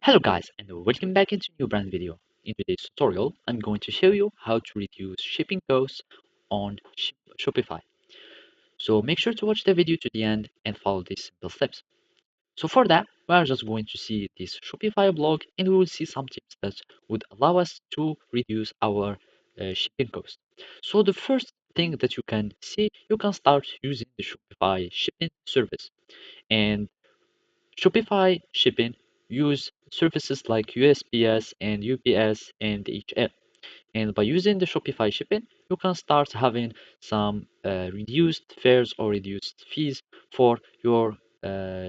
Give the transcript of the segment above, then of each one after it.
Hello guys and welcome back into a new brand video. In today's tutorial, I'm going to show you how to reduce shipping costs on Shopify. So make sure to watch the video to the end and follow these simple steps. So for that, we are just going to see this Shopify blog and we will see some tips that would allow us to reduce our shipping cost. So the first thing that you can see, you can start using the Shopify shipping service. And Shopify shipping use services like USPS and UPS and DHL. And by using the Shopify shipping, you can start having some reduced fares or reduced fees for your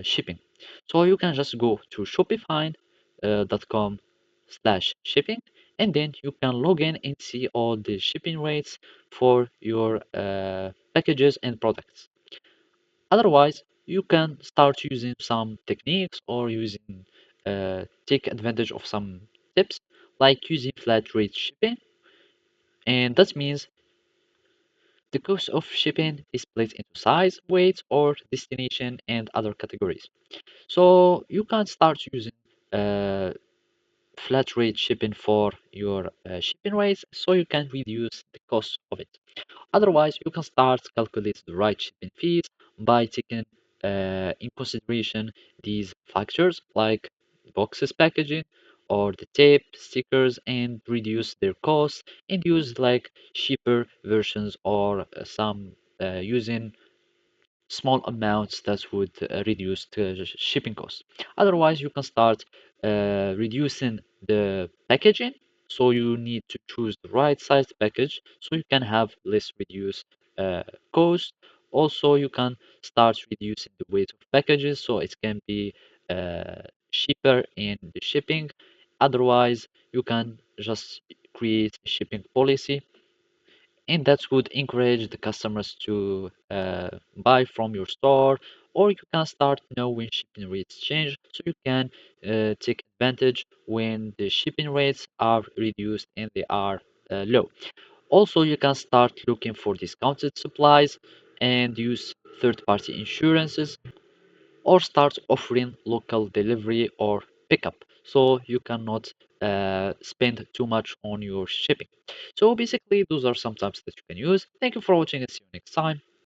shipping. So you can just go to shopify.com/shipping and then you can log in and see all the shipping rates for your packages and products. Otherwise, you can start using some techniques or using take advantage of some tips like using flat rate shipping. And that means the cost of shipping is split into size, weight, or destination and other categories. So you can start using uh, flat rate shipping for your shipping rates so you can reduce the cost of it. Otherwise, you can start calculate the right shipping fees by taking in consideration these factors like boxes packaging or the tape, stickers, and reduce their costs and use like cheaper versions or some using small amounts that would reduce the shipping costs. Otherwise, you can start reducing the packaging. So you need to choose the right size package so you can have less reduced uh, cost. Also, you can start reducing the weight of packages so it can be cheaper in the shipping. Otherwise, you can just create a shipping policy and that would encourage the customers to buy from your store, or you can start knowing shipping rates change so you can take advantage when the shipping rates are reduced and they are low. Also, you can start looking for discounted supplies and use third-party insurances or start offering local delivery or pickup so you cannot spend too much on your shipping. So basically those are some tips that you can use. Thank you for watching and see you next time.